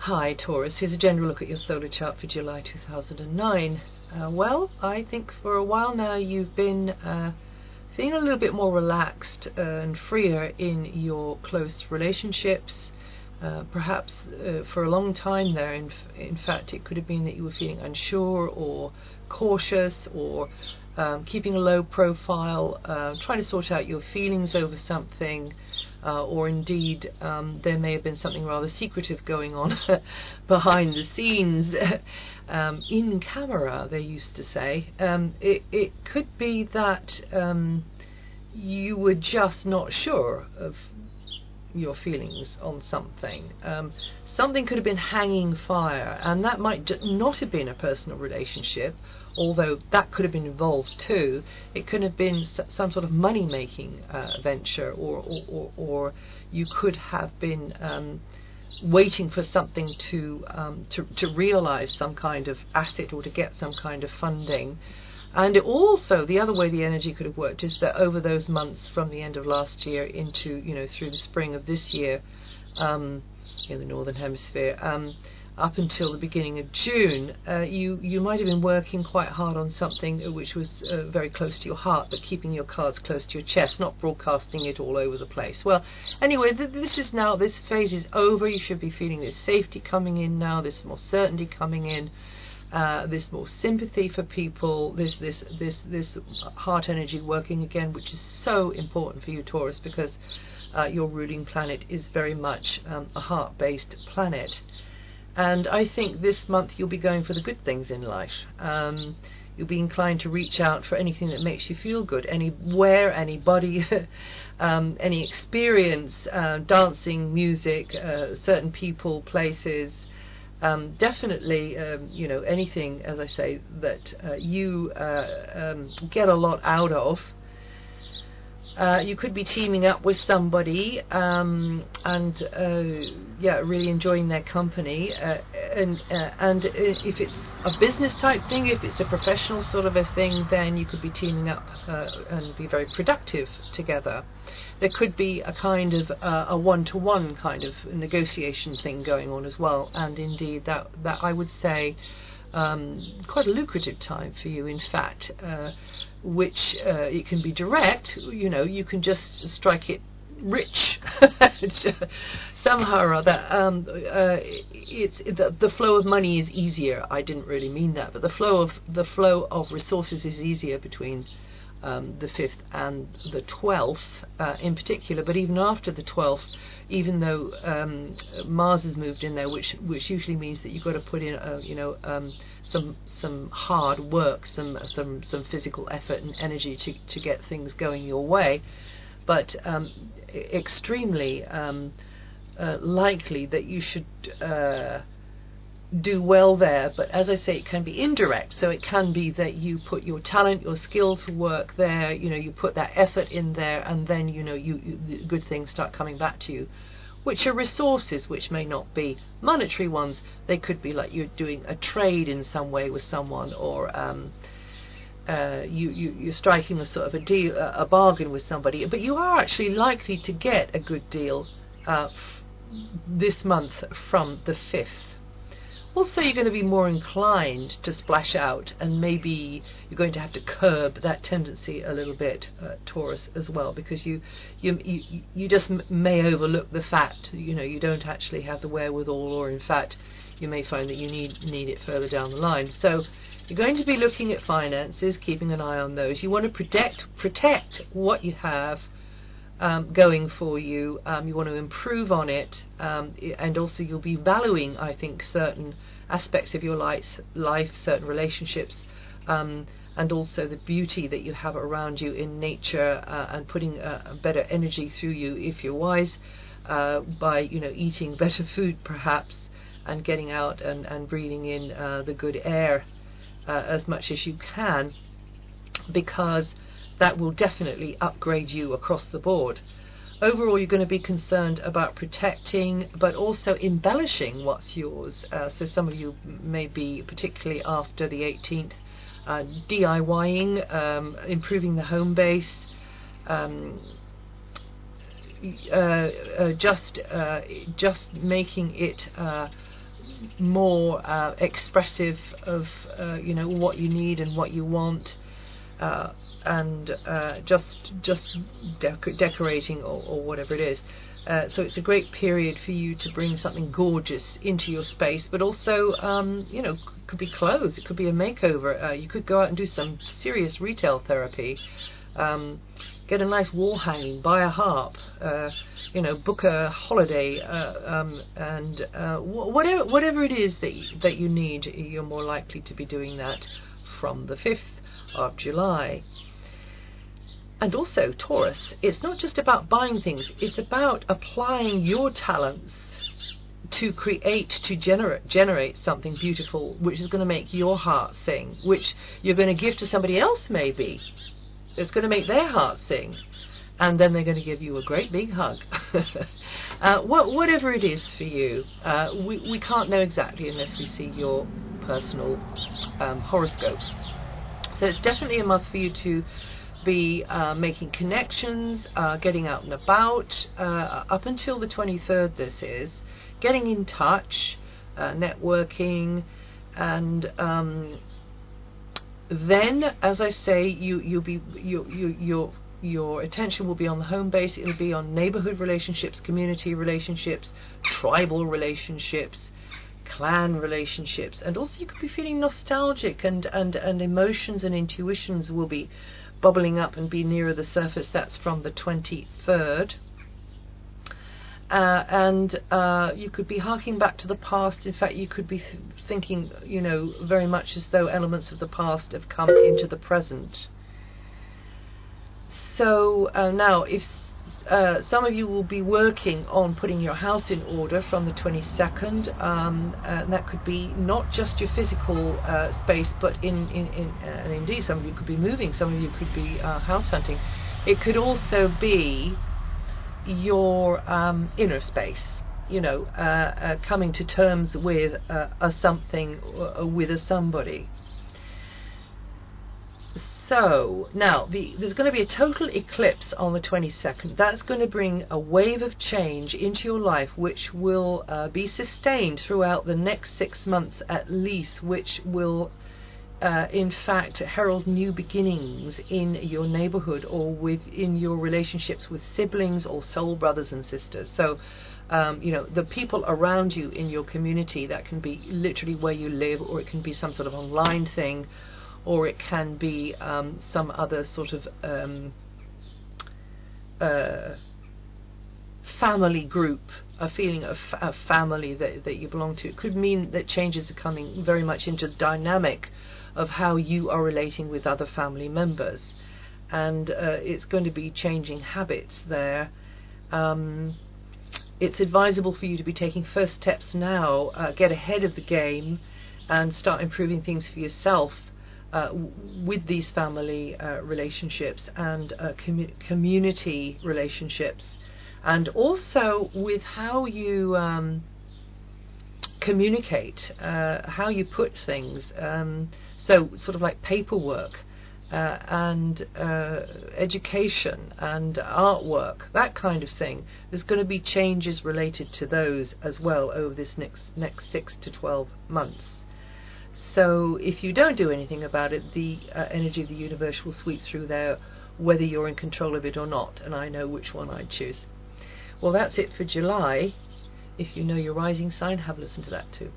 Hi Taurus, here's a general look at your solar chart for July 2009. Well, I think for a while now you've been feeling a little bit more relaxed and freer in your close relationships. Perhaps for a long time there, in fact, it could have been that you were feeling unsure or cautious or keeping a low profile, trying to sort out your feelings over something, or indeed there may have been something rather secretive going on behind the scenes, in camera, they used to say. It could be that you were just not sure of your feelings on something. Something could have been hanging fire, and that might not have been a personal relationship, although that could have been involved too. It could have been some sort of money-making venture, or you could have been waiting for something to realize some kind of asset or to get some kind of funding. And also, the other way the energy could have worked is that over those months from the end of last year into, through the spring of this year, in the Northern Hemisphere, up until the beginning of June, you might have been working quite hard on something which was very close to your heart, but keeping your cards close to your chest, not broadcasting it all over the place. Well, anyway, this phase is over. You should be feeling this safety coming in now, this more certainty coming in. This more sympathy for people, this heart energy working again, which is so important for you, Taurus, because your ruling planet is very much a heart-based planet. And I think this month you'll be going for the good things in life. You'll be inclined to reach out for anything that makes you feel good, anywhere, anybody, any experience, dancing, music, certain people, places. Definitely, anything, as I say, that you get a lot out of. You could be teaming up with somebody and really enjoying their company. And if it's a business type thing, if it's a professional sort of a thing, then you could be teaming up and be very productive together. There could be a kind of a one-to-one kind of negotiation thing going on as well, and indeed that I would say quite a lucrative time for you, in fact, which it can be direct. You can just strike it rich somehow or other. The flow of money is easier. I didn't really mean that, but the flow of resources is easier between the 5th and the 12th in particular, but even after the 12th, even though Mars has moved in there, which usually means that you've got to put in some hard work, some physical effort and energy to get things going your way, but extremely likely that you should do well there. But as I say, it can be indirect, so it can be that you put your talent, your skill to work there, you put that effort in there, and then you good things start coming back to you, which are resources, which may not be monetary ones. They could be like you're doing a trade in some way with someone, or you're striking a sort of a deal, a bargain with somebody, but you are actually likely to get a good deal this month from the 5th. Also, you're going to be more inclined to splash out, and maybe you're going to have to curb that tendency a little bit, Taurus, as well, because you just may overlook the fact you don't actually have the wherewithal, or in fact you may find that you need it further down the line. So you're going to be looking at finances, keeping an eye on those. You want to protect what you have going for you. You want to improve on it, and also you'll be valuing, I think, certain aspects of your life, certain relationships, and also the beauty that you have around you in nature, and putting a better energy through you if you're wise, by eating better food perhaps, and getting out and breathing in the good air as much as you can, because that will definitely upgrade you across the board. Overall, you're going to be concerned about protecting, but also embellishing what's yours. So some of you may be, particularly after the 18th, DIYing, improving the home base, just making it more expressive of you know, what you need and what you want, and just decorating or whatever it is. So it's a great period for you to bring something gorgeous into your space, but also you know, could be clothes, it could be a makeover. You could go out and do some serious retail therapy. Get a nice wall hanging, buy a harp, you know, book a holiday, and whatever it is that you need, you're more likely to be doing that from the 5th of July. And also, Taurus, it's not just about buying things, it's about applying your talents to create, to generate something beautiful, which is going to make your heart sing, which you're going to give to somebody else maybe. It's going to make their heart sing, and then they're going to give you a great big hug. Whatever it is for you, we can't know exactly unless we see your personal horoscope. So it's definitely a month for you to be making connections, getting out and about, up until the 23rd this is, getting in touch, networking, and then, as I say, your attention will be on the home base. It'll be on neighborhood relationships, community relationships, tribal relationships, clan relationships, and also you could be feeling nostalgic, and emotions and intuitions will be bubbling up and be nearer the surface. That's from the 23rd. And you could be harking back to the past. In fact, you could be thinking, you know, very much as though elements of the past have come into the present. So now, if some of you will be working on putting your house in order from the 22nd, and that could be not just your physical space, but and indeed some of you could be moving, some of you could be house hunting. It could also be your inner space, you know, coming to terms with a something, with a somebody. So now there's going to be a total eclipse on the 22nd. That's going to bring a wave of change into your life, which will be sustained throughout the next 6 months at least, which will in fact herald new beginnings in your neighborhood or within your relationships with siblings or soul brothers and sisters. So you know, the people around you in your community, that can be literally where you live, or it can be some sort of online thing, or it can be some other sort of family group, a feeling of a family that you belong to. It could mean that changes are coming very much into the dynamic of how you are relating with other family members, and it's going to be changing habits there. It's advisable for you to be taking first steps now, get ahead of the game and start improving things for yourself with these family relationships and community relationships, and also with how you communicate, how you put things, so sort of like paperwork and education and artwork, that kind of thing. There's going to be changes related to those as well over this next 6 to 12 months. So if you don't do anything about it, the energy of the universe will sweep through there, whether you're in control of it or not, and I know which one I'd choose. Well, that's it for July. If you know your rising sign, have a listen to that too.